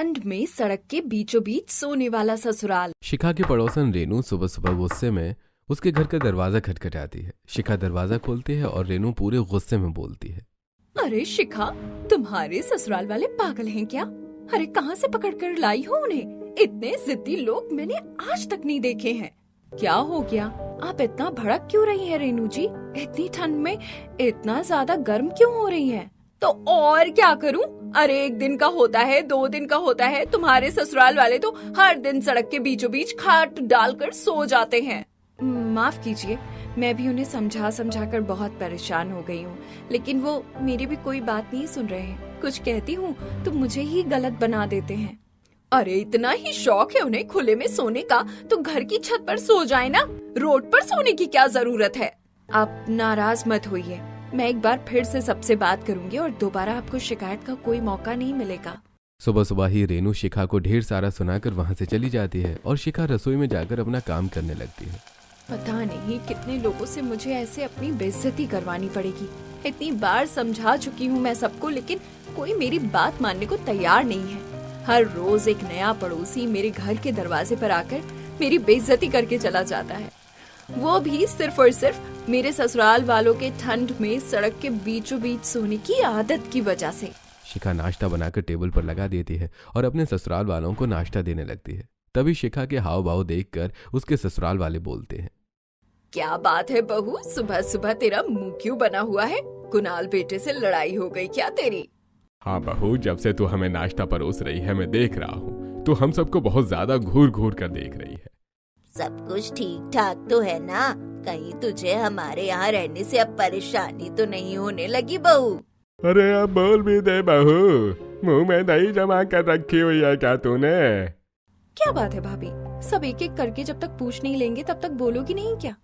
ठंड में सड़क के बीचों बीच सोने वाला ससुराल। शिखा की पड़ोसन रेनू सुबह सुबह गुस्से में उसके घर का दरवाजा खटखटाती है। शिखा दरवाजा खोलती है और रेनू पूरे गुस्से में बोलती है, अरे शिखा, तुम्हारे ससुराल वाले पागल हैं क्या? अरे कहाँ से पकड़ कर लाई हो उन्हें? इतने जिद्दी लोग मैंने आज तक नहीं देखे हैं। क्या हो गया? आप इतना भड़क क्यों रही हैं रेनू जी? इतनी ठंड में इतना ज्यादा गर्म क्यों हो रही हैं? तो और क्या करूं? अरे एक दिन का होता है, 2 दिन का होता है। तुम्हारे ससुराल वाले तो हर दिन सड़क के बीचों बीच खाट डालकर सो जाते हैं। माफ कीजिए, मैं भी उन्हें समझा कर बहुत परेशान हो गई हूँ, लेकिन वो मेरी भी कोई बात नहीं सुन रहे हैं। कुछ कहती हूँ तो मुझे ही गलत बना देते हैं। अरे इतना ही शौक है उन्हें खुले में सोने का तो घर की छत पर सो जाए ना, रोड पर सोने की क्या जरूरत है? आप नाराज मत होइए, मैं एक बार फिर से सबसे बात करूंगी और दोबारा आपको शिकायत का कोई मौका नहीं मिलेगा। सुबह सुबह ही रेनू शिखा को ढेर सारा सुनाकर वहाँ से चली जाती है और शिखा रसोई में जाकर अपना काम करने लगती है। पता नहीं कितने लोगों से मुझे ऐसे अपनी बेइज्जती करवानी पड़ेगी। इतनी बार समझा चुकी हूँ मैं सबको, लेकिन कोई मेरी बात मानने को तैयार नहीं है। हर रोज एक नया पड़ोसी मेरे घर के दरवाजे पर आकर मेरी बेइज्जती करके चला जाता है, वो भी सिर्फ और सिर्फ मेरे ससुराल वालों के ठंड में सड़क के बीचों बीच सोने की आदत की वजह से। शिखा नाश्ता बनाकर टेबल पर लगा देती है और अपने ससुराल वालों को नाश्ता देने लगती है। तभी शिखा के हाव भाव देखकर उसके ससुराल वाले बोलते हैं, क्या बात है बहू, सुबह सुबह तेरा मुंह क्यों बना हुआ है? कुणाल बेटे से लड़ाई हो गई क्या तेरी? हाँ बहू, जब से तू हमें नाश्ता परोस रही है मैं देख रहा हूँ, तू हम सबको बहुत ज्यादा घूर घूर कर देख रही है। सब कुछ ठीक ठाक तो है ना? कहीं तुझे हमारे यहाँ रहने से अब परेशानी तो नहीं होने लगी बहू? अरे अब बोल भी दे बहू, मुंह में दही जमा कर रखी हुई है क्या तूने? क्या बात है भाभी, सब एक एक करके जब तक पूछ नहीं लेंगे तब तक बोलोगी नहीं क्या?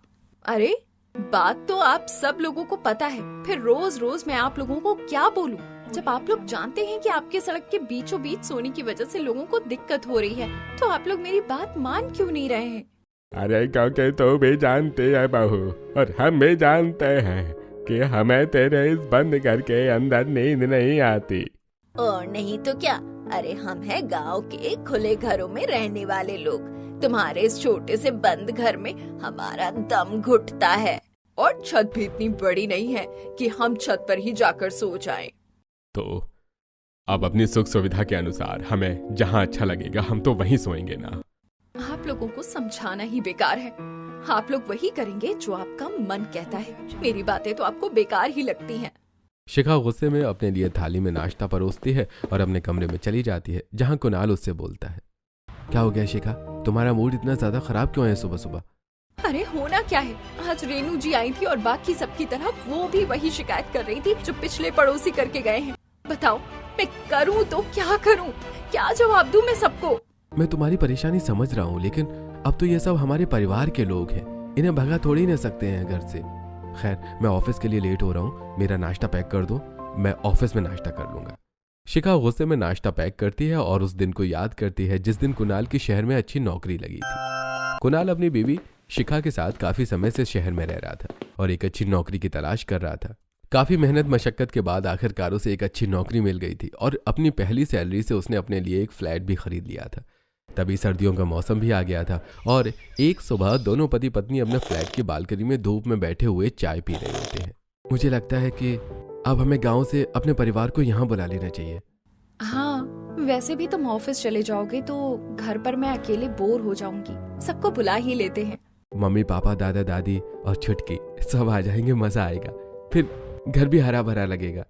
अरे बात तो आप सब लोगों को पता है, फिर रोज रोज मैं आप लोगों को क्या बोलूं? जब आप लोग जानते हैं कि आपके सड़क के बीचों बीच सोने की वजह से लोगों को दिक्कत हो रही है, तो आप लोग मेरी बात मान क्यों नहीं रहे हैं? अरे क्योंकि तू भी जानती है बहू और हम भी जानते हैं कि हमें तेरे इस बंद घर के अंदर नींद नहीं आती। और नहीं तो क्या, अरे हम हैं गांव के खुले घरों में रहने वाले लोग। तुम्हारे इस छोटे से बंद घर में हमारा दम घुटता है। और छत भी इतनी बड़ी नहीं है कि हम छत पर ही जाकर सो जाएं। तो अब अपनी सुख सुविधा के अनुसार हमें जहाँ अच्छा लगेगा हम तो वहीं सोएंगे ना। आप लोगों को समझाना ही बेकार है, आप लोग वही करेंगे जो आपका मन कहता है। मेरी बातें तो आपको बेकार ही लगती हैं। शिखा गुस्से में अपने लिए थाली में नाश्ता परोसती है और अपने कमरे में चली जाती है, जहाँ कुणाल उससे बोलता है, क्या हो गया शिखा, तुम्हारा मूड इतना ज्यादा खराब क्यों है सुबह सुबह? अरे होना क्या है, आज रेनू जी आई थी और बाकी सबकी तरह वो भी वही शिकायत कर रही थी जो पिछले पड़ोसी करके गए हैं। बताओ मैं करूँ तो क्या करूँ, क्या जवाब दूँ मैं सबको? मैं तुम्हारी परेशानी समझ रहा हूँ, लेकिन अब तो ये सब हमारे परिवार के लोग हैं, इन्हें भगा थोड़ी ना सकते हैं घर से। खैर मैं ऑफिस के लिए लेट हो रहा हूँ, मेरा नाश्ता पैक कर दो, मैं ऑफिस में नाश्ता कर लूंगा। शिखा गुस्से में नाश्ता पैक करती है और उस दिन को याद करती है जिस दिन कुणाल की शहर में अच्छी नौकरी लगी थी। कुणाल अपनी बीवी शिखा के साथ काफी समय से शहर में रह रहा था और एक अच्छी नौकरी की तलाश कर रहा था। काफी मेहनत मशक्कत के बाद आखिरकार उसे एक अच्छी नौकरी मिल गई थी और अपनी पहली सैलरी से उसने अपने लिए एक फ्लैट भी खरीद लिया था। तभी सर्दियों का मौसम भी आ गया था और एक सुबह दोनों पति पत्नी अपने फ्लैट की बालकनी में धूप में बैठे हुए चाय पी रहे होते हैं। मुझे लगता है कि अब हमें गांव से अपने परिवार को यहाँ बुला लेना चाहिए। हाँ, वैसे भी तुम ऑफिस चले जाओगे तो घर पर मैं अकेले बोर हो जाऊंगी, सबको बुला ही लेते हैं। मम्मी पापा दादा दादी और छुटकी सब आ जाएंगे, मजा आएगा, फिर घर भी हरा भरा लगेगा।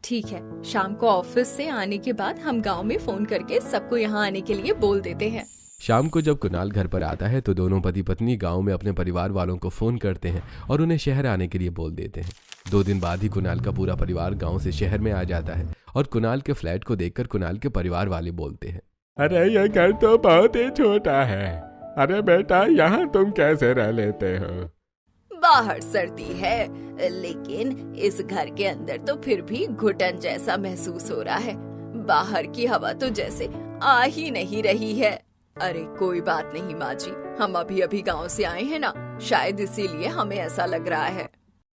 ठीक है, शाम को ऑफिस से आने के बाद हम गांव में फोन करके सबको यहाँ आने के लिए बोल देते हैं। शाम को जब कुणाल घर पर आता है तो दोनों पति पत्नी गांव में अपने परिवार वालों को फोन करते हैं और उन्हें शहर आने के लिए बोल देते हैं। 2 दिन बाद ही कुणाल का पूरा परिवार गांव से शहर में आ जाता है और कुणाल के फ्लैट को देखकर कुणाल के परिवार वाले बोलते हैं, अरे ये घर तो बहुत ही छोटा है, अरे बेटा यहाँ तुम कैसे रह लेते हो? बाहर सर्दी है लेकिन इस घर के अंदर तो फिर भी घुटन जैसा महसूस हो रहा है। बाहर की हवा तो जैसे आ ही नहीं रही है। अरे कोई बात नहीं माँ जी, हम अभी अभी गांव से आए हैं ना, शायद इसीलिए हमें ऐसा लग रहा है।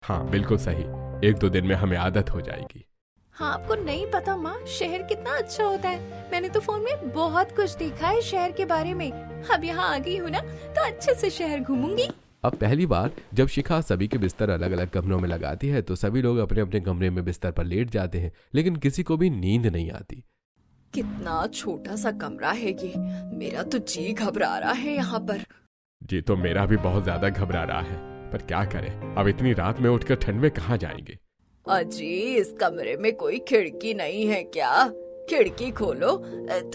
हाँ बिल्कुल सही, 1-2 दिन में हमें आदत हो जाएगी। हाँ, आपको नहीं पता माँ, शहर कितना अच्छा होता है। मैंने तो फोन में बहुत कुछ देखा है शहर के बारे में। अब यहाँ आ गई हूँ ना, तो अच्छे से शहर घूमूंगी। अब पहली बार जब शिखा सभी के बिस्तर अलग अलग कमरों में लगाती है तो सभी लोग अपने अपने कमरे में बिस्तर पर लेट जाते हैं, लेकिन किसी को भी नींद नहीं आती। कितना छोटा सा कमरा है ये, मेरा तो जी घबरा रहा है यहाँ पर। जी तो मेरा भी बहुत ज्यादा घबरा रहा है, पर क्या करें, अब इतनी रात में उठकर ठंड में कहाँ जाएंगे। अजी, इस कमरे में कोई खिड़की नहीं है क्या? खिड़की खोलो,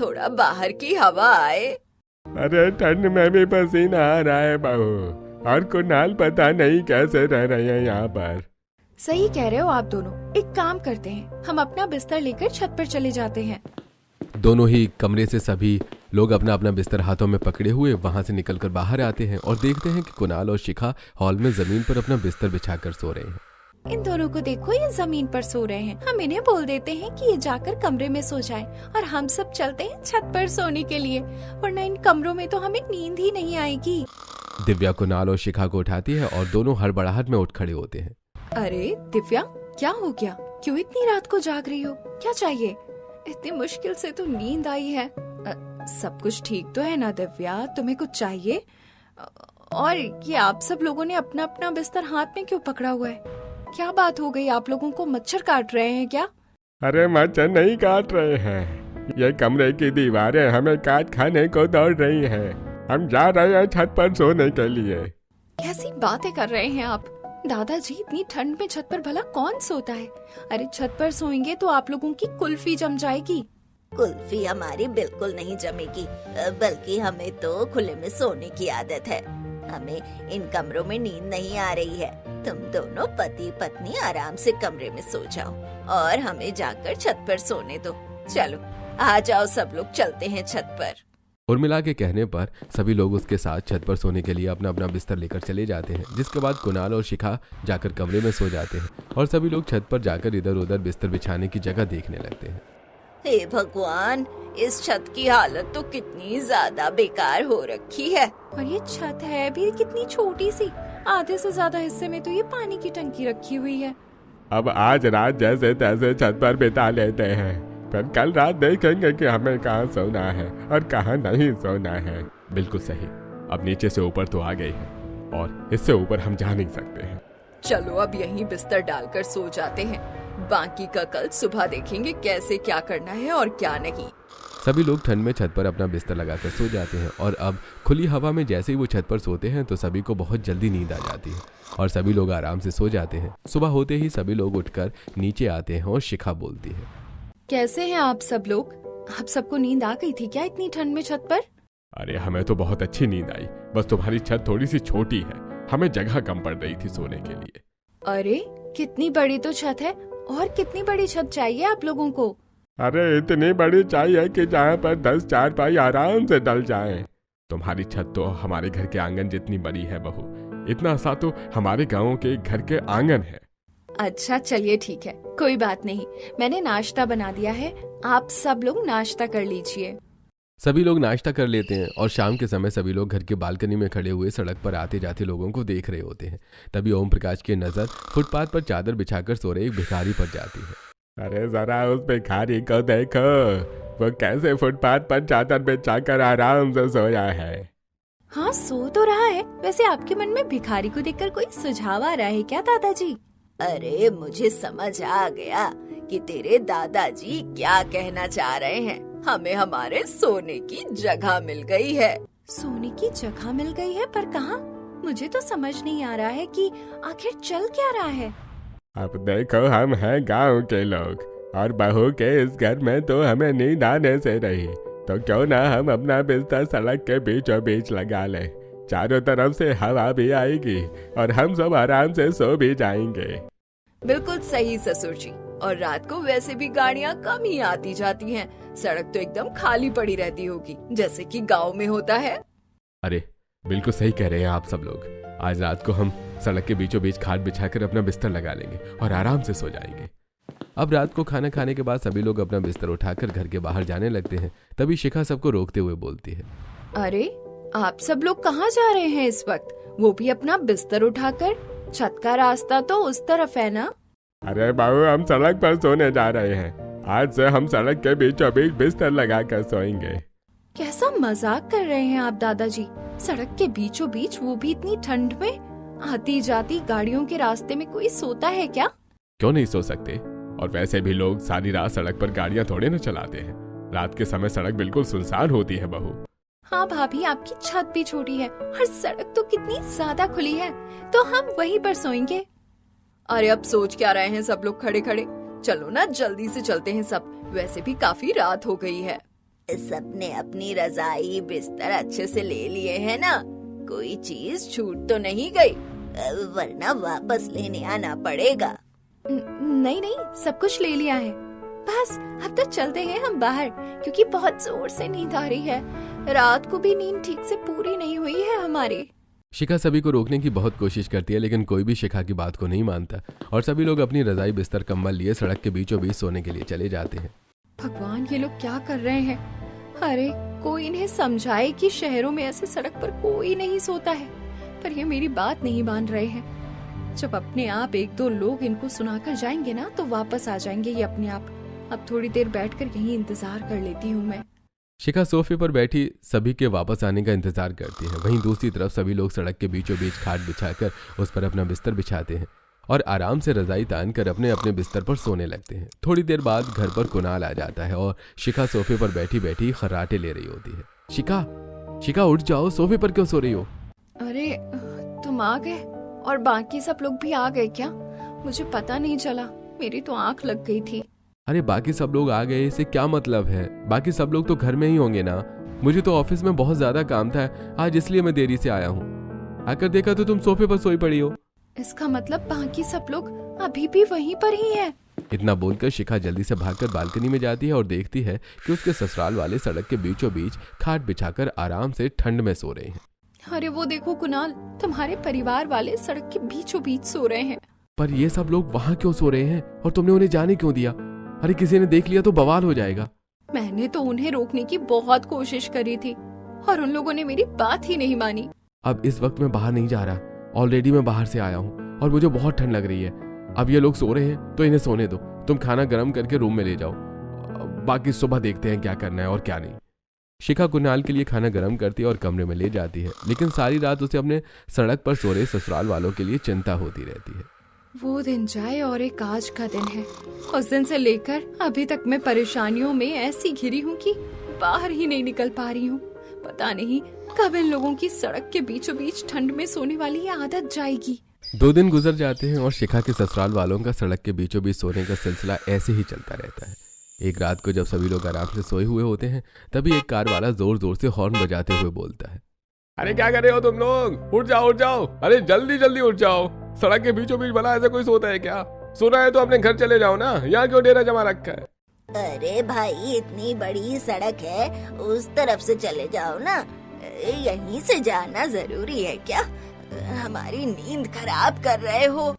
थोड़ा बाहर की हवा आए। अरे ठंड में भी पसीना आ रहा है बहू, और कुणाल पता नहीं कैसे रह रहे हैं यहाँ पर। सही कह रहे हो आप दोनों। एक काम करते हैं, हम अपना बिस्तर लेकर छत पर चले जाते हैं। दोनों ही कमरे से सभी लोग अपना अपना बिस्तर हाथों में पकड़े हुए वहां से निकलकर बाहर आते हैं और देखते हैं कि कुणाल और शिखा हॉल में जमीन पर अपना बिस्तर बिछाकर सो रहे हैं। इन दोनों को देखो, ये जमीन पर सो रहे हैं। हम इन्हें बोल देते हैं कि ये जाकर कमरे में सो जाएं और हम सब चलते हैं छत पर सोने के लिए, वरना इन कमरों में तो हमें नींद ही नहीं आएगी। दिव्या कुणाल और शिखा को उठाती है और दोनों हड़बड़ाहट में उठ खड़े होते हैं। अरे दिव्या, क्या हो गया? क्यों इतनी रात को जाग रही हो? क्या चाहिए? इतनी मुश्किल से तो नींद आई है। सब कुछ ठीक तो है ना दिव्या? तुम्हें कुछ चाहिए? और ये आप सब लोगों ने अपना अपना बिस्तर हाथ में क्यों पकड़ा हुआ है? क्या बात हो गई? आप लोगों को मच्छर काट रहे हैं क्या? अरे मच्छर नहीं काट रहे हैं, ये कमरे की दीवारें हमें काट खाने को दौड़ रही हैं। हम जा रहे हैं छत पर सोने के लिए। कैसी बातें कर रहे हैं आप? दादाजी, इतनी ठंड में छत पर भला कौन सोता है? अरे छत पर सोएंगे तो आप लोगों की कुल्फी जम जाएगी। कुल्फी हमारी बिल्कुल नहीं जमेगी, बल्कि हमें तो खुले में सोने की आदत है। हमें इन कमरों में नींद नहीं आ रही है। तुम दोनों पति पत्नी आराम से कमरे में सो जाओ और हमें जाकर छत पर सोने दो। चलो आ जाओ, सब लोग चलते हैं छत पर। उर्मिला के कहने पर सभी लोग उसके साथ छत पर सोने के लिए अपना अपना बिस्तर लेकर चले जाते हैं, जिसके बाद कुणाल और शिखा जाकर कमरे में सो जाते हैं और सभी लोग छत पर जाकर इधर उधर बिस्तर बिछाने की जगह देखने लगते हैं। हे भगवान, इस छत की हालत तो कितनी ज्यादा बेकार हो रखी है। और ये छत है भी कितनी छोटी सी, आधे से ज्यादा हिस्से में तो ये पानी की टंकी रखी हुई है। अब आज रात जैसे तैसे छत पर बिता लेते हैं, फिर कल रात देखेंगे कि हमें कहाँ सोना है और कहाँ नहीं सोना है। बिल्कुल सही, अब नीचे से ऊपर तो आ गई है और इससे ऊपर हम जा नहीं सकते हैं। चलो अब यहीं बिस्तर डालकर सो जाते हैं, बाकी का कल सुबह देखेंगे कैसे क्या करना है और क्या नहीं। सभी लोग ठंड में छत पर अपना बिस्तर लगाकर सो जाते हैं और अब खुली हवा में जैसे ही वो छत पर सोते हैं तो सभी को बहुत जल्दी नींद आ जाती है और सभी लोग आराम से सो जाते हैं। सुबह होते ही सभी लोग उठकर नीचे आते हैं और शिखा बोलती है, कैसे हैं आप सब लोग? आप सबको नींद आ गई थी क्या इतनी ठंड में छत पर? अरे हमें तो बहुत अच्छी नींद आई, बस तुम्हारी छत थोड़ी सी छोटी है, हमें जगह कम पड़ रही थी सोने के लिए। अरे कितनी बड़ी तो छत है, और कितनी बड़ी छत चाहिए आप लोगों को? अरे इतनी बड़ी चाहिए कि जहाँ पर 10 चारपाई आराम से डल जाएं। तुम्हारी छत तो हमारे घर के आंगन जितनी बड़ी है बहू, इतना सा तो हमारे गाँव के घर के आंगन है। अच्छा चलिए ठीक है, कोई बात नहीं। मैंने नाश्ता बना दिया है, आप सब लोग नाश्ता कर लीजिए। सभी लोग नाश्ता कर लेते हैं और शाम के समय सभी लोग घर के बालकनी में खड़े हुए सड़क पर आते जाते लोगों को देख रहे होते हैं। तभी ओम प्रकाश की नजर फुटपाथ पर चादर बिछाकर सो रहे एक भिखारी पर जाती है। अरे जरा उस भिखारी को देखो, वो कैसे फुटपाथ पर चादर बिछाकर आराम से सोया है। हाँ सो तो रहा है। वैसे आपके मन में भिखारी को देखकर कोई सुझाव आ रहा है क्या दादाजी? अरे मुझे समझ आ गया कि तेरे दादाजी क्या कहना चाह रहे हैं। हमें हमारे सोने की जगह मिल गई है। सोने की जगह मिल गई है, पर कहाँ? मुझे तो समझ नहीं आ रहा है कि आखिर चल क्या रहा है। अब देखो, हम हैं गांव के लोग और बहू के इस घर में तो हमें नींद आने से रही, तो क्यों ना हम अपना बिस्तर सड़क के बीचों बीच लगा लें। चारों तरफ से हवा भी आएगी और हम सब आराम से सो भी जाएंगे। बिल्कुल सही ससुर जी, और रात को वैसे भी गाड़ियाँ कम ही आती जाती हैं। सड़क तो एकदम खाली पड़ी रहती होगी, जैसे कि गांव में होता है। अरे बिल्कुल सही कह रहे हैं आप सब लोग। आज रात को हम सड़क के बीचों बीच खाट बिछाकर अपना बिस्तर लगा लेंगे और आराम से सो जाएंगे। अब रात को खाना खाने के बाद सभी लोग अपना बिस्तर उठाकर घर के बाहर जाने लगते हैं। तभी शिखा सबको रोकते हुए बोलती है, अरे आप सब लोग कहाँ जा रहे हैं इस वक्त? वो भी अपना बिस्तर उठाकर? छत का रास्ता तो उस तरफ है ना। अरे बाबू, हम सड़क पर सोने जा रहे हैं। आज से हम सड़क के बीचों बीच बिस्तर लगाकर सोएंगे। कैसा मजाक कर रहे हैं आप दादाजी? सड़क के बीचों बीच, वो भी इतनी ठंड में? आती जाती गाड़ियों के रास्ते में कोई सोता है क्या? क्यों नहीं सो सकते? और वैसे भी लोग सारी रात सड़क पर गाड़ियां थोड़े न चलाते हैं। रात के समय सड़क बिल्कुल सुनसान होती है बहू। हाँ भाभी, आपकी छत भी छोटी है और सड़क तो कितनी ज्यादा खुली है, तो हम वहीं पर सोएंगे। अरे अब सोच क्या रहे हैं सब लोग खड़े खड़े? चलो ना, जल्दी से चलते हैं सब। वैसे भी काफी रात हो गई है। सबने अपनी रजाई बिस्तर अच्छे से ले लिए हैं ना? कोई चीज छूट तो नहीं गई? वरना वापस लेने आना पड़ेगा। नहीं नहीं, सब कुछ ले लिया है। बस अब तो चलते हैं हम बाहर, क्योंकि बहुत जोर से नींद आ रही है। रात को भी नींद ठीक से पूरी नहीं हुई है हमारी। शिखा सभी को रोकने की बहुत कोशिश करती है, लेकिन कोई भी शिखा की बात को नहीं मानता और सभी लोग अपनी रजाई बिस्तर कंबल लिए सड़क के बीचों बीच सोने के लिए चले जाते हैं। भगवान, ये लोग क्या कर रहे हैं? अरे कोई इन्हें समझाए कि शहरों में ऐसे सड़क पर कोई नहीं सोता है, पर ये मेरी बात नहीं मान रहे हैं। जब अपने आप एक दो लोग इनको सुनाकर जाएंगे ना, तो वापस आ जाएंगे ये अपने आप। अब थोड़ी देर बैठकर यहीं इंतजार कर लेती हूँ मैं। शिखा सोफे पर बैठी सभी के वापस आने का इंतजार करती है। वहीं दूसरी तरफ सभी लोग सड़क के बीचों बीच खाट बिछाकर उस पर अपना बिस्तर बिछाते हैं और आराम से रजाई तानकर अपने अपने बिस्तर पर सोने लगते हैं। थोड़ी देर बाद घर पर कुणाल आ जाता है और शिखा सोफे पर बैठी बैठी खर्राटे ले रही होती है। शिखा, शिखा उठ जाओ, सोफे पर क्यों सो रही हो? अरे तुम आ गए और बाकी सब लोग भी आ गए क्या? मुझे पता नहीं चला, मेरी तो आंख लग गई थी। अरे बाकी सब लोग आ गए इससे क्या मतलब है? बाकी सब लोग तो घर में ही होंगे ना। मुझे तो ऑफिस में बहुत ज्यादा काम था आज, इसलिए मैं देरी से आया हूँ। आकर देखा तो तुम सोफे पर सोई पड़ी हो। इसका मतलब बाकी सब लोग अभी भी वहीं पर ही हैं। इतना बोलकर शिखा जल्दी से भागकर बालकनी में जाती है और देखती है कि उसके ससुराल वाले सड़क के बीचों बीच खाट बिछाकर आराम से ठंड में सो रहे हैं। अरे वो देखो कुणाल, तुम्हारे परिवार वाले सड़क के बीचों बीच सो रहे हैं। पर ये सब लोग वहाँ क्यों सो रहे हैं और तुमने उन्हें जाने क्यों दिया? अरे किसी ने देख लिया तो बवाल हो जाएगा। मैंने तो उन्हें रोकने की बहुत कोशिश करी थी और उन लोगों ने मेरी बात ही नहीं मानी। अब इस वक्त मैं बाहर नहीं जा रहा, ऑलरेडी मैं बाहर से आया हूँ और मुझे बहुत ठंड लग रही है। अब ये लोग सो रहे हैं तो इन्हें सोने दो। तुम खाना गर्म करके रूम में ले जाओ, बाकी सुबह देखते हैं क्या करना है और क्या नहीं। शिखा कुणाल के लिए खाना गर्म करती है और कमरे में ले जाती है, लेकिन सारी रात उसे अपने सड़क पर सो रहे ससुराल वालों के लिए चिंता होती रहती है। वो दिन जाए और एक आज का दिन है। उस दिन से लेकर अभी तक मैं परेशानियों में ऐसी घिरी हूँ कि बाहर ही नहीं निकल पा रही हूँ। पता नहीं कब इन लोगों की सड़क के बीचों बीच ठंड में सोने वाली ये आदत जाएगी। 2 दिन गुजर जाते हैं और शिखा के ससुराल वालों का सड़क के बीचों बीच सोने का सिलसिला ऐसे ही चलता रहता है। एक रात को जब सभी लोग आराम से सोए हुए होते हैं, तभी एक कार वाला जोर जोर से हॉर्न बजाते हुए बोलता है, अरे क्या कर रहे हो तुम लोग? उठ जाओ उठ जाओ, अरे जल्दी जल्दी उठ जाओ। सड़क के बीचों बीच भला ऐसे कोई सोता है क्या? सोना है तो अपने घर चले जाओ ना, यहाँ क्यों डेरा जमा रखा है? अरे भाई, इतनी बड़ी सड़क है, उस तरफ से चले जाओ ना। यहीं से जाना जरूरी है क्या? हमारी नींद खराब कर रहे हो।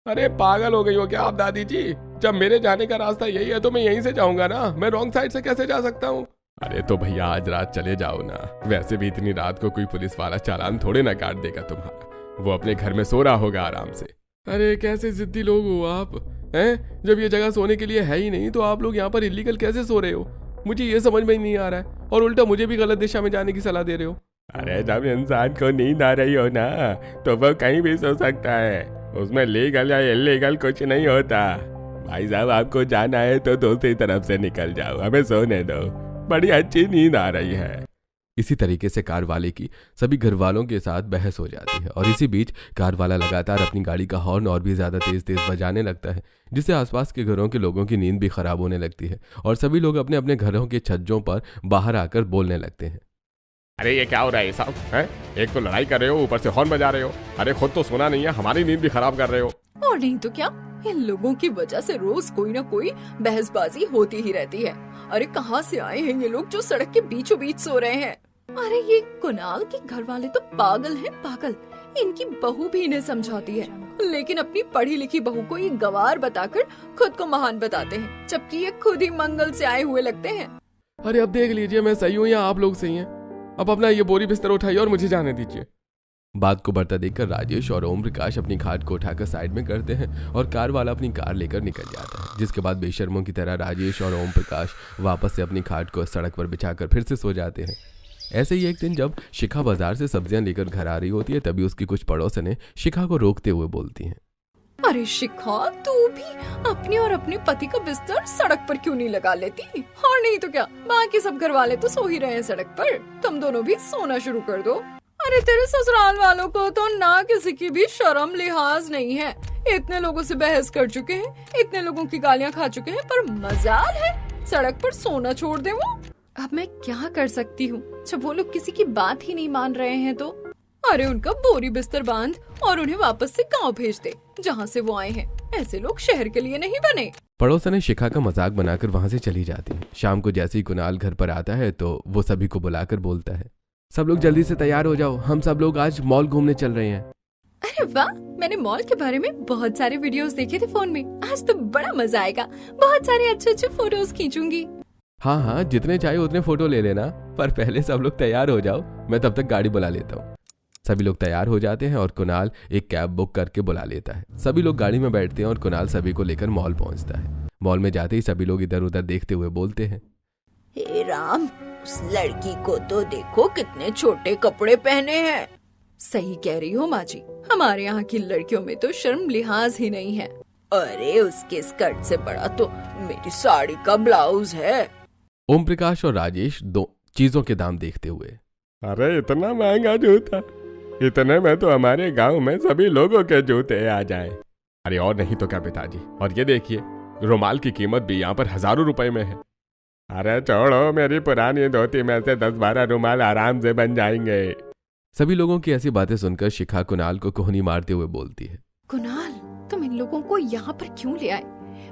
अरे पागल हो गई हो क्या आप दादी जी? जब मेरे जाने का रास्ता यही है तो मैं यहीं से जाऊंगा ना, मैं रॉन्ग साइड से कैसे जा सकता हूँ? अरे तो भैया आज रात चले जाओ ना, वैसे भी इतनी रात को कोई पुलिस वाला चालान थोड़े ना काट देगा तुम्हारा, वो अपने घर में सो रहा होगा आराम से। अरे कैसे जिद्दी लोग हो आप हैं? जब ये जगह सोने के लिए है ही नहीं तो आप लोग यहाँ पर इलीगल कैसे सो रहे हो? मुझे ये समझ में ही नहीं आ रहा है और उल्टा मुझे भी गलत दिशा में जाने की सलाह दे रहे हो। अरे जब इंसान को नींद आ रही हो ना तो वो कहीं भी सो सकता है, उसमें लीगल या इलीगल कुछ नहीं होता। भाई साहब आपको जाना है तो दूसरी तरफ से निकल जाओ, हमें सोने दो, बड़ी अच्छी नींद आ रही है। इसी तरीके से कार वाले की सभी घर वालों के साथ बहस हो जाती है और इसी बीच कार वाला लगातार अपनी गाड़ी का हॉर्न और भी ज्यादा तेज तेज बजाने लगता है, जिससे आसपास के घरों के लोगों की नींद भी खराब होने लगती है और सभी लोग अपने अपने घरों के छज्जों पर बाहर आकर बोलने लगते हैं। अरे ये क्या हो रहा है साहब हैं? एक तो लड़ाई कर रहे हो, ऊपर से हॉर्न बजा रहे हो। अरे खुद तो सोना नहीं है, हमारी नींद भी खराब कर रहे हो। और नहीं तो क्या, इन लोगों की वजह से रोज कोई ना कोई बहसबाजी होती ही रहती है। अरे कहाँ से आए हैं ये लोग जो सड़क के बीचों बीच सो रहे हैं? अरे ये कुणाल के घर वाले तो पागल हैं पागल। इनकी बहू भी इन्हें समझाती है, लेकिन अपनी पढ़ी लिखी बहू को ये गवार बताकर खुद को महान बताते हैं, जबकि ये खुद ही मंगल से आए हुए लगते हैं। अरे अब देख लीजिए मैं सही हूँ या आप लोग सही हैं। अब अपना ये बोरी बिस्तर उठाइए और मुझे जाने दीजिए। बात को बढ़ता देखकर राजेश और ओम प्रकाश अपनी खाट को उठाकर साइड में करते हैं और कार वाला अपनी कार लेकर निकल जाता है, जिसके बाद बेशर्मों की तरह राजेश और ओम प्रकाश वापस से अपनी खाट को सड़क पर बिछाकर फिर से सो जाते हैं। ऐसे ही एक दिन जब शिखा बाजार से सब्जियां लेकर घर आ रही होती है, तभी उसकी कुछ पड़ोसनें शिखा को रोकते हुए बोलती हैं, अरे शिखा, तू भी अपने और अपने पति का बिस्तर सड़क पर क्यों नहीं लगा लेती? और नहीं तो क्या, बाकी सब घर वाले तो सो ही रहे हैं सड़क पर, तुम दोनों भी सोना शुरू कर दो। अरे तेरे ससुराल वालों को तो ना किसी की भी शर्म लिहाज नहीं है। इतने लोगों से बहस कर चुके हैं, इतने लोगों की गालियां खा चुके हैं, पर मजाल है सड़क पर सोना छोड़ दे वो। अब मैं क्या कर सकती हूँ जब वो लोग किसी की बात ही नहीं मान रहे हैं तो? अरे उनका बोरी बिस्तर बांध और उन्हें वापस से गांव भेज दे जहाँ से वो आए हैं। ऐसे लोग शहर के लिए नहीं बने। पड़ोसन शिखा का मजाक बनाकर वहां से चली जाती है। शाम को जैसे ही कुणाल घर पर आता है तो वो सभी को बुलाकर बोलता है, सब लोग जल्दी से तैयार हो जाओ, हम सब लोग आज मॉल घूमने चल रहे हैं। अरे वाह, मैंने मॉल के बारे में बहुत सारे वीडियोस देखे थे फोन में। आज तो बड़ा मजा आएगा, बहुत सारे अच्छे अच्छे फोटोज खींचूंगी। हाँ हाँ, जितने चाहिए उतने फोटो ले लेना, पर पहले सब लोग तैयार हो जाओ, मैं तब तक गाड़ी बुला लेता हूँ। सभी लोग तैयार हो जाते हैं और कुणाल एक कैब बुक करके बुला लेता है। सभी लोग गाड़ी में बैठते हैं और कुणाल सभी को लेकर मॉल पहुंचता है। मॉल में जाते ही सभी लोग इधर उधर देखते हुए बोलते हैं, हे राम, उस लड़की को तो देखो कितने छोटे कपड़े पहने हैं। सही कह रही हो माँ जी, हमारे यहाँ की लड़कियों में तो शर्म लिहाज ही नहीं है। अरे उसके स्कर्ट से बड़ा तो मेरी साड़ी का ब्लाउज है। ओम प्रकाश और राजेश दो चीजों के दाम देखते हुए, अरे इतना महंगा जूता, इतने में तो हमारे गांव में सभी लोगों के जूते आ जाएं। अरे और नहीं तो क्या पिताजी, और ये देखिए रुमाल की कीमत भी यहाँ पर हजारों रुपए में है। अरे छोड़ो, मेरी पुरानी धोती में से 10-12 रुमाल आराम से बन जाएंगे। सभी लोगों की ऐसी बातें सुनकर शिखा कुणाल को कोहनी मारते हुए बोलती है, कुणाल, तुम इन लोगों को यहाँ पर क्यों ले आए?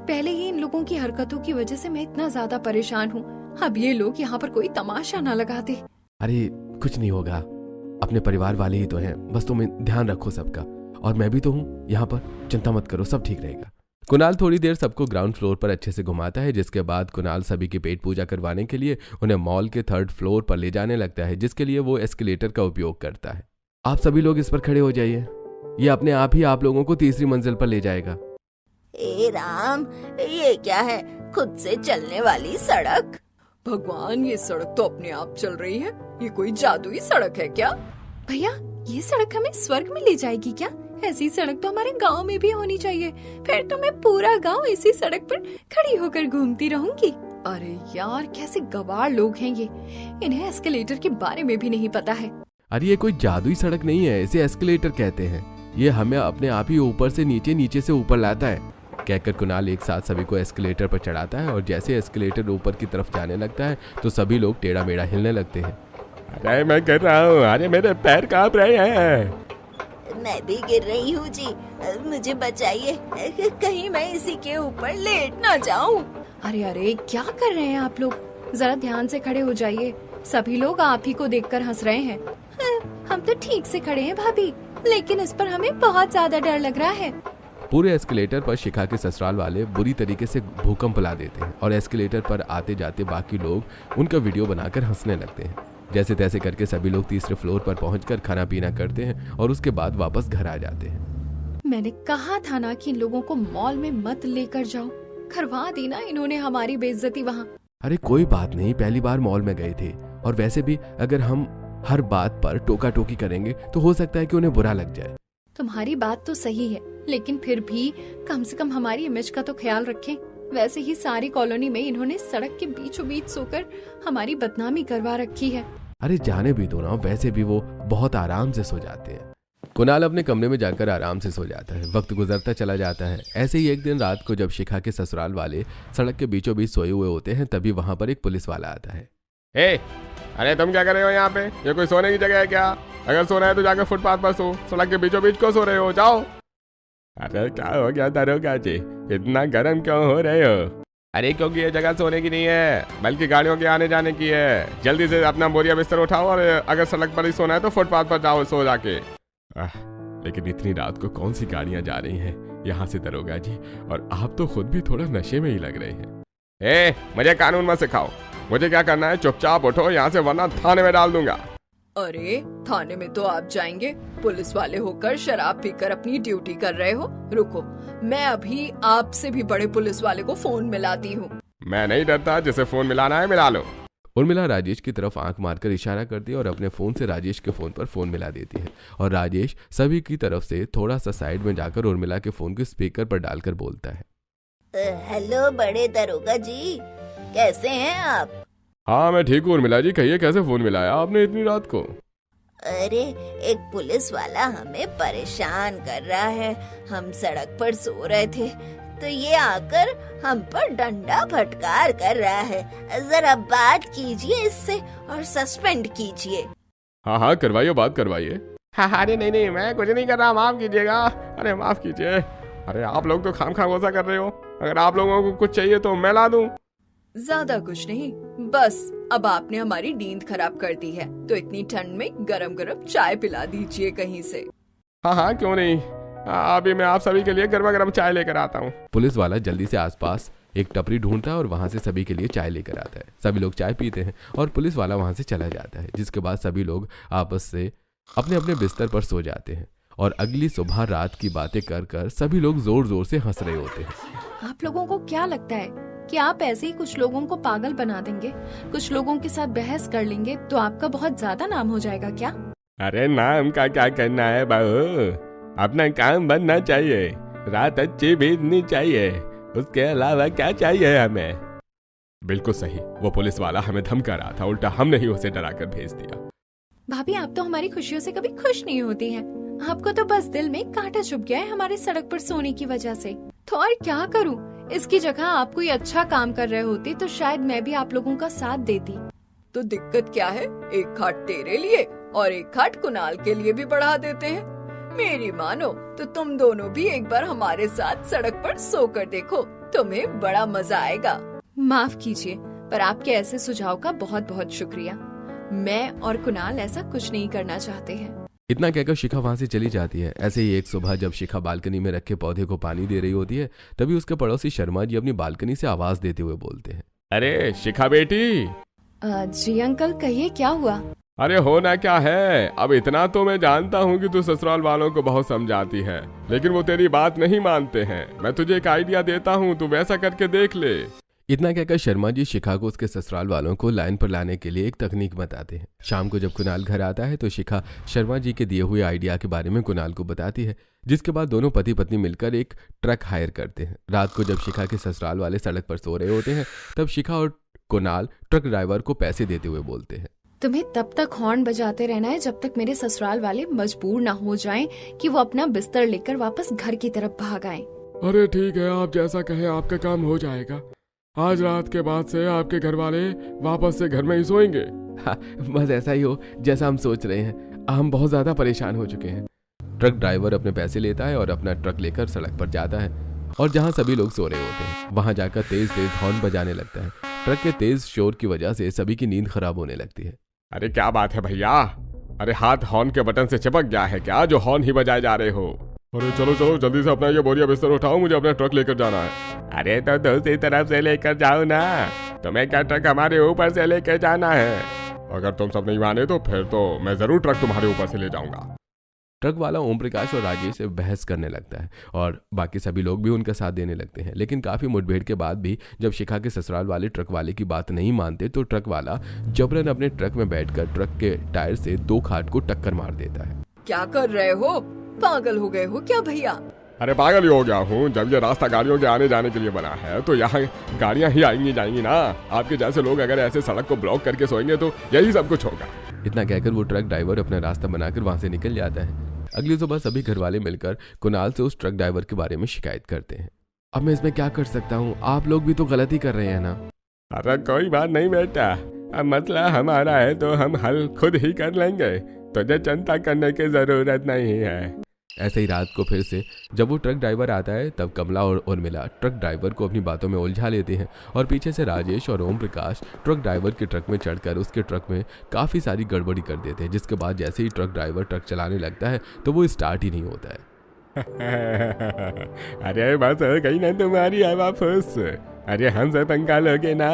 पहले ही इन लोगों की हरकतों की वजह से मैं इतना ज्यादा परेशान हूँ, अब ये लोग यहाँ पर कोई तमाशा न लगा दे। अरे कुछ नहीं होगा, अपने परिवार वाले ही तो हैं, बस तुम ध्यान रखो सबका, और मैं भी तो हूँ यहाँ पर, चिंता मत करो, सब ठीक रहेगा। कुणाल थोड़ी देर सबको ग्राउंड फ्लोर पर अच्छे से घुमाता है, जिसके बाद कुणाल सभी की पेट पूजा करवाने के लिए उन्हें मॉल के 3rd फ्लोर पर ले जाने लगता है, जिसके लिए वो एस्केलेटर का उपयोग करता है। आप सभी लोग इस पर खड़े हो जाइए, ये अपने आप ही आप लोगों को 3री मंजिल पर ले जाएगा। हे राम, ये क्या है, खुद से चलने वाली सड़क? भगवान, ये सड़क तो अपने आप चल रही है, ये कोई जादुई सड़क है क्या? भैया, ये सड़क हमें स्वर्ग में ले जाएगी क्या? ऐसी सड़क तो हमारे गांव में भी होनी चाहिए, फिर तो मैं पूरा गांव इसी सड़क पर खड़ी होकर घूमती रहूंगी। अरे यार, कैसे गवार लोग हैं ये, इन्हें एस्केलेटर के बारे में भी नहीं पता है। अरे ये कोई जादुई सड़क नहीं है, इसे एस्केलेटर कहते हैं। ये हमें अपने आप ही ऊपर से नीचे, नीचे से ऊपर लाता है। कहकर कुणाल एक साथ सभी को एस्केलेटर पर चढ़ाता है, और जैसे एस्केलेटर ऊपर की तरफ जाने लगता है तो सभी लोग टेढ़ा मेढ़ा हिलने लगते हैं। अरे मैं कर रहा हूँ, अरे मेरे पैर कांप रहे हैं। मैं भी गिर रही हूँ जी, मुझे बचाइए, कहीं मैं इसी के ऊपर लेट ना जाऊँ। अरे अरे, क्या कर रहे हैं आप लोग? जरा ध्यान से खड़े हो जाइए, सभी लोग आप ही को देखकर हंस रहे हैं। हम तो ठीक से खड़े हैं भाभी, लेकिन इस पर हमें बहुत ज्यादा डर लग रहा है। पूरे एस्केलेटर पर शिखा के ससुराल वाले बुरी तरीके से भूकंप ला देते हैं, और एस्केलेटर पर आते जाते बाकी लोग उनका वीडियो बनाकर हंसने लगते हैं। जैसे तैसे करके सभी लोग 3रे फ्लोर पर पहुंचकर खाना पीना करते हैं और उसके बाद वापस घर आ जाते हैं। मैंने कहा था ना कि इन लोगों को मॉल में मत लेकर जाओ, करवा दी ना इन्होंने हमारी बेइज्जती वहाँ। अरे कोई बात नहीं, पहली बार मॉल में गए थे, और वैसे भी अगर हम हर बात पर टोका टोकी करेंगे तो हो सकता है कि उन्हें बुरा लग जाए। तुम्हारी बात तो सही है, लेकिन फिर भी कम से कम हमारी इमेज का तो ख्याल रखें। वैसे ही सारी कॉलोनी में इन्होंने सड़क के बीचों बीच सोकर हमारी बदनामी करवा रखी है। अरे जाने भी दो ना, वैसे भी वो बहुत आराम से सो जाते हैं। कुणाल अपने कमरे में जाकर आराम से सो जाता है। वक्त गुजरता चला जाता है। ऐसे ही एक दिन रात को जब शिखा के ससुराल वाले सड़क के बीचों बीच सोए हुए होते हैं, तभी वहाँ पर एक पुलिस वाला आता है। अरे तुम क्या कर रहे हो यहाँ पे? ये कोई सोने की जगह है क्या? अगर सोना है तो जाकर फुटपाथ पर सो, सड़क के बीचों बीच को सो रहे हो, जाओ। अरे क्या हो गया दरोगा जी, इतना गर्म क्यों हो रहे हो? अरे क्योंकि ये जगह सोने की नहीं है, बल्कि गाड़ियों के आने जाने की है। जल्दी से अपना बोरिया बिस्तर उठाओ, और अगर सड़क पर ही सोना है तो फुटपाथ पर जाओ, सो जाके। लेकिन इतनी रात को कौन सी गाड़ियां जा रही हैं यहाँ से दरोगा जी, और आप तो खुद भी थोड़ा नशे में ही लग रहे हैं। मुझे कानून मत सिखाओ, मुझे क्या करना है चुपचाप उठो यहाँ से, वरना थाने में डाल दूंगा। अरे थाने में तो आप जाएंगे, पुलिस वाले होकर शराब पीकर अपनी ड्यूटी कर रहे हो। रुको, मैं अभी आपसे भी बड़े पुलिस वाले को फोन मिलाती हूँ। मैं नहीं डरता, जिसे फोन मिलाना है मिला लो। उर्मिला राजेश की तरफ आंख मारकर इशारा करती है और अपने फोन से राजेश के फोन पर फोन मिला देती है। और राजेश सभी की तरफ से थोड़ा सा साइड में जाकर उर्मिला के फोन को स्पीकर पर डालकर बोलता है, हेलो बड़े दरोगा जी, कैसे हैं आप? हाँ मैं ठीक हूँ उर्मिला जी, कहिए कैसे फोन मिलाया आपने इतनी रात को? अरे एक पुलिस वाला हमें परेशान कर रहा है। हम सड़क पर सो रहे थे तो ये आकर हम पर डंडा फटकार कर रहा है। जरा बात कीजिए इससे और सस्पेंड कीजिए। हाँ हाँ करवाइए, बात करवाइए। हाँ अरे नहीं मैं कुछ नहीं कर रहा, माफ कीजिएगा। अरे माफ कीजिए। अरे आप लोग तो खाम गुस्सा कर रहे हो। अगर आप लोगों को कुछ चाहिए तो मैं ला दूं। ज्यादा कुछ नहीं, बस अब आपने हमारी नींद खराब कर दी है, तो इतनी ठंड में गरम गरम चाय पिला दीजिए कहीं से। हाँ क्यों नहीं, अभी मैं आप सभी के लिए गर्मा गर्म चाय लेकर आता हूँ। पुलिस वाला जल्दी से आसपास एक टपरी ढूंढता है और वहां से सभी के लिए चाय लेकर आता है। सभी लोग चाय पीते हैं और पुलिस वाला वहां से चला जाता है, जिसके बाद सभी लोग आपस से अपने अपने बिस्तर पर सो जाते हैं। और अगली सुबह रात की बातें कर कर सभी लोग जोर जोर से हंस रहे होते हैं। आप लोगों को क्या लगता है कि आप ऐसे ही कुछ लोगों को पागल बना देंगे, कुछ लोगों के साथ बहस कर लेंगे तो आपका बहुत ज्यादा नाम हो जाएगा क्या? अरे नाम का क्या करना है बहू, अपना काम बनना चाहिए, रात अच्छी बीतनी चाहिए, उसके अलावा क्या चाहिए हमें। बिल्कुल सही, वो पुलिस वाला हमें धमका रहा था, उल्टा हमने ही उसे डरा कर भेज दिया। भाभी आप तो हमारी खुशियों से कभी खुश नहीं होती हैं। आपको तो बस दिल में कांटा चुभ गया है हमारे सड़क पर सोने की वजह से। तो और क्या करूं, इसकी जगह आप कोई अच्छा काम कर रहे होते तो शायद मैं भी आप लोगों का साथ देती। तो दिक्कत क्या है, एक खाट तेरे लिए और एक खाट कुणाल के लिए भी बढ़ा देते हैं। मेरी मानो तो तुम दोनों भी एक बार हमारे साथ सड़क पर सोकर देखो, तुम्हें बड़ा मजा आएगा। माफ कीजिए, पर आपके ऐसे सुझाव का बहुत बहुत शुक्रिया। मैं और कुणाल ऐसा कुछ नहीं करना चाहते हैं। इतना कहकर शिखा वहां से चली जाती है। ऐसे ही एक सुबह जब शिखा बालकनी में रखे पौधे को पानी दे रही होती है, तभी उसके पड़ोसी शर्मा जी अपनी बालकनी से आवाज देते हुए बोलते हैं, अरे शिखा बेटी। जी अंकल, कहिए क्या हुआ? अरे होना क्या है, अब इतना तो मैं जानता हूँ कि तू ससुराल वालों को बहुत समझाती है, लेकिन वो तेरी बात नहीं मानते हैं। मैं तुझे एक आइडिया देता हूँ, तू वैसा करके देख ले। इतना कहकर शर्मा जी शिखा को उसके ससुराल वालों को लाइन पर लाने के लिए एक तकनीक बताते हैं। शाम को जब कुणाल घर आता है तो शिखा शर्मा जी के दिए हुए आइडिया के बारे में कुणाल को बताती है, जिसके बाद दोनों पति पत्नी मिलकर एक ट्रक हायर करते हैं। रात को जब शिखा के ससुराल वाले सड़क पर सो रहे होते हैं, तब शिखा और कुणाल ट्रक ड्राइवर को पैसे देते हुए बोलते हैं, तुम्हें तब तक हॉर्न बजाते रहना है जब तक मेरे ससुराल वाले मजबूर ना हो जाएं कि वो अपना बिस्तर लेकर वापस घर की तरफ भाग आएं। अरे ठीक है, आप जैसा कहें आपका काम हो जाएगा। आज रात के बाद से आपके घर वाले वापस से घर में ही सोएंगे। हाँ, बस ऐसा ही हो जैसा हम सोच रहे हैं। हम बहुत ज्यादा परेशान हो चुके हैं। ट्रक ड्राइवर अपने पैसे लेता है और अपना ट्रक लेकर सड़क पर जाता है और जहां सभी लोग सो रहे होते हैं वहां जाकर तेज तेज हॉर्न बजाने लगता है। ट्रक के तेज शोर की वजह से सभी की नींद खराब होने लगती है। अरे क्या बात है भैया, अरे हाथ हॉर्न के बटन से चिपक गया है क्या, जो हॉर्न ही बजाए जा रहे हो? अरे चलो चलो जल्दी से अपना ये बोरिया बिस्तर उठाओ, मुझे अपना ट्रक लेकर जाना है। अरे तो दूसरी तरफ से लेकर जाओ ना, तुम्हें क्या ट्रक हमारे ऊपर से लेकर जाना है? अगर तुम सब नहीं माने तो फिर तो मैं जरूर ट्रक तुम्हारे ऊपर से ले जाऊंगा। ट्रक वाला ओम प्रकाश और राजेश से बहस करने लगता है और बाकी सभी लोग भी उनका साथ देने लगते हैं। लेकिन काफी मुठभेड़ के बाद भी जब शिखा के ससुराल वाले ट्रक वाले की बात नहीं मानते तो ट्रक वाला जबरन अपने ट्रक में बैठकर ट्रक के टायर से 2 खाट को टक्कर मार देता है। क्या कर रहे हो, पागल हो गए हो क्या भैया? अरे पागल ही हो गया हूँ, जब ये रास्ता गाड़ियों के आने जाने के लिए बना है तो यहाँ गाड़ियाँ ही आएंगी जाएंगी ना। आपके जैसे लोग अगर ऐसे सड़क को ब्लॉक करके सोएंगे तो यही सब कुछ होगा। इतना कहकर वो ट्रक ड्राइवर अपना रास्ता बनाकर वहां से निकल जाता है। अगली सुबह सभी घर वाले मिलकर कुणाल से उस ट्रक ड्राइवर के बारे में शिकायत करते हैं। अब मैं इसमें क्या कर सकता हूँ, आप लोग भी तो गलती कर रहे हैं ना। अरे कोई बात नहीं बेटा, अब मसला हमारा है तो हम हल खुद ही कर लेंगे, तुझे चिंता करने की जरूरत नहीं है। ऐसे ही रात को फिर से जब वो ट्रक ड्राइवर आता है तब कमला और उर्मिला ट्रक ड्राइवर को अपनी बातों में उलझा लेते हैं और पीछे से राजेश और ओम प्रकाश ट्रक ड्राइवर के ट्रक में चढ़कर उसके ट्रक में काफ़ी सारी गड़बड़ी कर देते हैं, जिसके बाद जैसे ही ट्रक ड्राइवर ट्रक चलाने लगता है तो वो स्टार्ट ही नहीं होता है। अरे बस हो गई ना तुम्हारी अब फुस, अरे हमसे पंगा लोगे ना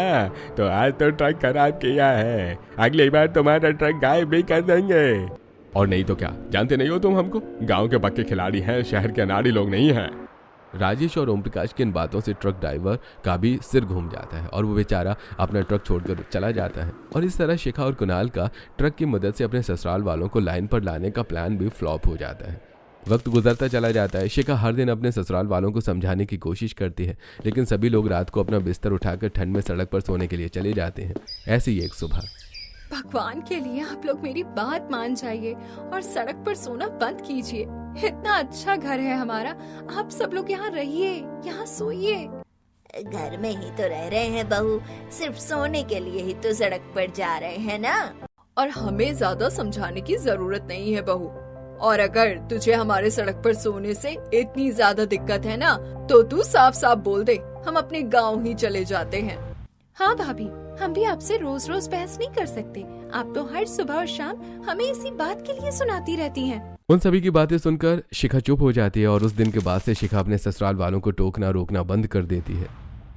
तो आज तो ट्रक खराब किया है, अगली बार तुम्हारा ट्रक गायब भी कर देंगे। और नहीं तो क्या, जानते नहीं हो तुम हमको? गांव के पक्के खिलाड़ी हैं, शहर के अनाड़ी लोग नहीं हैं। राजेश और ओम प्रकाश की इन बातों से ट्रक ड्राइवर का भी सिर घूम जाता है और वो बेचारा अपना ट्रक छोड़कर चला जाता है। और इस तरह शिखा और कुणाल का ट्रक की मदद से अपने ससुराल वालों को लाइन पर लाने का प्लान भी फ्लॉप हो जाता है। वक्त गुजरता चला जाता है। शिखा हर दिन अपने ससुराल वालों को समझाने की कोशिश करती है, लेकिन सभी लोग रात को अपना बिस्तर उठाकर ठंड में सड़क पर सोने के लिए चले जाते हैं। ऐसी ही एक सुबह, भगवान के लिए आप लोग मेरी बात मान जाइए और सड़क पर सोना बंद कीजिए। इतना अच्छा घर है हमारा, आप सब लोग यहाँ रहिए, यहाँ सोइए। घर में ही तो रह रहे हैं बहू, सिर्फ सोने के लिए ही तो सड़क पर जा रहे हैं ना। और हमें ज्यादा समझाने की जरूरत नहीं है बहू। और अगर तुझे हमारे सड़क पर सोने से इतनी ज्यादा दिक्कत है ना, तो तू साफ साफ बोल दे, हम अपने गाँव ही चले जाते हैं। हाँ भाभी, हम भी आपसे रोज रोज बहस नहीं कर सकते। आप तो हर सुबह और शाम हमें इसी बात के लिए सुनाती रहती हैं। उन सभी की बातें सुनकर शिखा चुप हो जाती है और उस दिन के बाद से शिखा अपने ससुराल वालों को टोकना रोकना बंद कर देती है।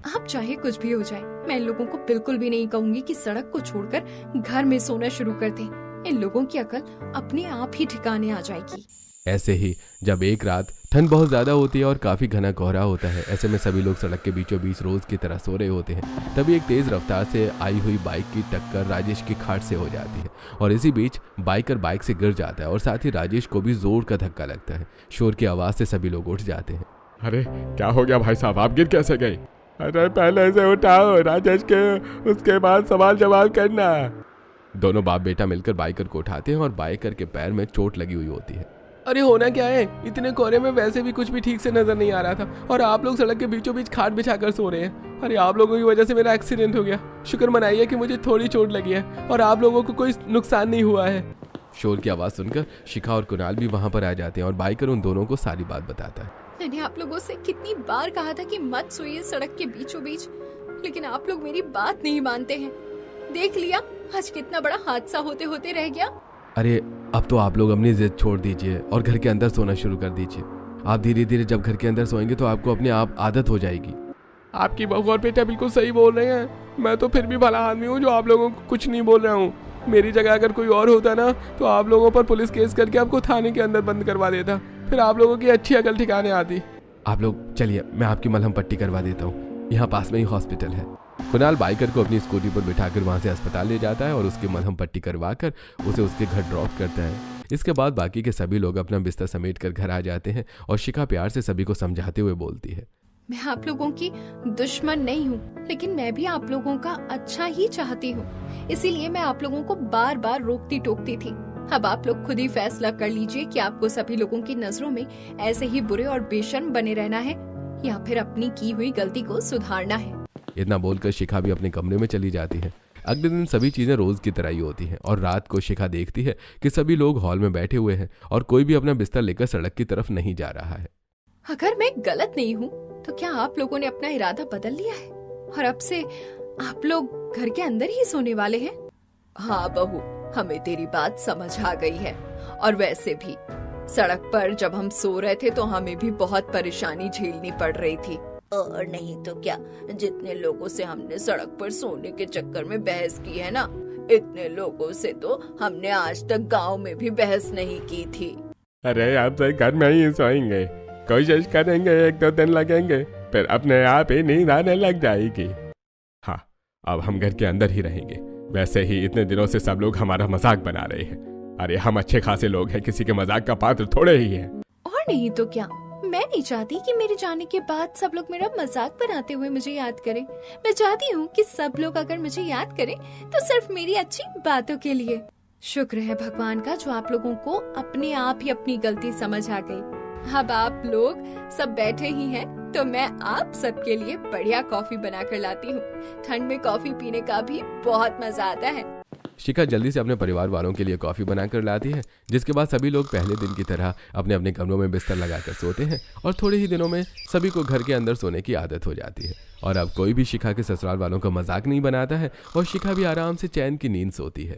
आप चाहे कुछ भी हो जाए, मैं इन लोगों को बिल्कुल भी नहीं कहूंगी कि सड़क को छोड़कर घर में सोना शुरू कर दें। इन लोगों की अकल अपने आप ही ठिकाने आ जाएगी। ऐसे ही जब एक रात ठंड बहुत ज्यादा होती है और काफी घना कोहरा होता है, ऐसे में सभी लोग सड़क के बीचों बीच रोज की तरह सो रहे होते हैं। तभी एक तेज रफ्तार से आई हुई बाइक की टक्कर राजेश की खाट से हो जाती है और इसी बीच बाइकर बाइक से गिर जाता है और साथ ही राजेश को भी जोर का धक्का लगता है। शोर की आवाज से सभी लोग उठ जाते हैं। अरे क्या हो गया भाई साहब, आप गिर कैसे गए? अरे पहले से उठाओ राजेश के, उसके बाद सवाल जवाब करना। दोनों बाप बेटा मिलकर बाइकर को उठाते हैं और बाइकर के पैर में चोट लगी हुई होती है। अरे होना क्या है, इतने कोहरे में वैसे भी कुछ भी ठीक से नजर नहीं आ रहा था और आप लोग सड़क के बीचों बीच खाट बिछाकर सो रहे हैं। अरे आप लोगों की वजह से मेरा एक्सीडेंट हो गया। शुक्र मनाइए कि मुझे थोड़ी चोट लगी है और आप लोगों को कोई नुकसान नहीं हुआ है। शोर की आवाज सुनकर शिखा और कुणाल भी वहां पर आ जाते हैं और बाइकर उन दोनों को सारी बात बताता है। मैंने आप लोगों से कितनी बार कहा था कि मत सोइए सड़क के बीचों बीच, लेकिन आप लोग मेरी बात नहीं मानते हैं। देख लिया, आज कितना बड़ा हादसा होते होते रह गया। अरे अब तो आप लोग अपनी जिद छोड़ दीजिए और घर के अंदर सोना शुरू कर दीजिए। आप धीरे धीरे जब घर के अंदर सोएंगे तो आपको अपने आप आदत हो जाएगी। आपकी बहू और बेटा बिल्कुल सही बोल रहे हैं। मैं तो फिर भी भला आदमी हूँ जो आप लोगों को कुछ नहीं बोल रहा हूँ। मेरी जगह अगर कोई और होता ना तो आप लोगों पर पुलिस केस करके आपको थाने के अंदर बंद करवा देता, फिर आप लोगों की अच्छी अकल ठिकाने आती। आप लोग चलिए, मैं आपकी मलहम पट्टी करवा देता हूँ, यहाँ पास में ही हॉस्पिटल है। कुणाल बाइकर को अपनी स्कूटी पर बिठाकर वहां से अस्पताल ले जाता है और उसकी मलहम पट्टी करवाकर उसे उसके घर ड्रॉप करता है। इसके बाद बाकी के सभी लोग अपना बिस्तर समेट कर घर आ जाते हैं और शिखा प्यार से सभी को समझाते हुए बोलती है, मैं आप लोगों की दुश्मन नहीं हूँ, लेकिन मैं भी आप लोगों का अच्छा ही चाहती हूँ। इसीलिए मैं आप लोगों को बार बार रोकती टोकती थी। अब आप लोग खुद ही फैसला कर लीजिए कि आपको सभी लोगों की नजरों में ऐसे ही बुरे और बेशर्म बने रहना है या फिर अपनी की हुई गलती को सुधारना है। इतना बोलकर शिखा भी अपने कमरे में चली जाती है। अगले दिन सभी चीजें रोज की तरह ही होती हैं और रात को शिखा देखती है कि सभी लोग हॉल में बैठे हुए हैं और कोई भी अपना बिस्तर लेकर सड़क की तरफ नहीं जा रहा है। अगर मैं गलत नहीं हूँ तो क्या आप लोगों ने अपना इरादा बदल लिया है और अब से आप लोग घर के अंदर ही सोने वाले हैं? हाँ बहू, हमें तेरी बात समझ आ गई है। और वैसे भी सड़क पर जब हम सो रहे थे तो हमें भी बहुत परेशानी झेलनी पड़ रही थी। और नहीं तो क्या, जितने लोगों से हमने सड़क पर सोने के चक्कर में बहस की है ना, इतने लोगों से तो हमने आज तक गांव में भी बहस नहीं की थी। अरे आप तो घर में ही सोएंगे, कोशिश करेंगे 1-2 दिन लगेंगे, फिर अपने आप ही नींद आने लग जाएगी। हाँ, अब हम घर के अंदर ही रहेंगे। वैसे ही इतने दिनों से सब लोग हमारा मजाक बना रहे हैं। अरे हम अच्छे खासे लोग हैं, किसी के मजाक का पात्र थोड़े ही हैं। और नहीं तो क्या, मैं नहीं चाहती कि मेरे जाने के बाद सब लोग मेरा मजाक बनाते हुए मुझे याद करें। मैं चाहती हूँ कि सब लोग अगर मुझे याद करें तो सिर्फ मेरी अच्छी बातों के लिए। शुक्र है भगवान का जो आप लोगों को अपने आप ही अपनी गलती समझ आ गई। अब आप लोग सब बैठे ही हैं तो मैं आप सबके लिए बढ़िया कॉफी बना कर लाती हूँ। ठंड में कॉफी पीने का भी बहुत मजा आता है। शिखा जल्दी से अपने परिवार वालों के लिए कॉफी बनाकर लाती है, जिसके बाद सभी लोग पहले दिन की तरह अपने अपने कमरों में बिस्तर लगाकर सोते हैं और थोड़े ही दिनों में सभी को घर के अंदर सोने की आदत हो जाती है और अब कोई भी शिखा के ससुराल वालों का मजाक नहीं बनाता है और शिखा भी आराम से चैन की नींद सोती है।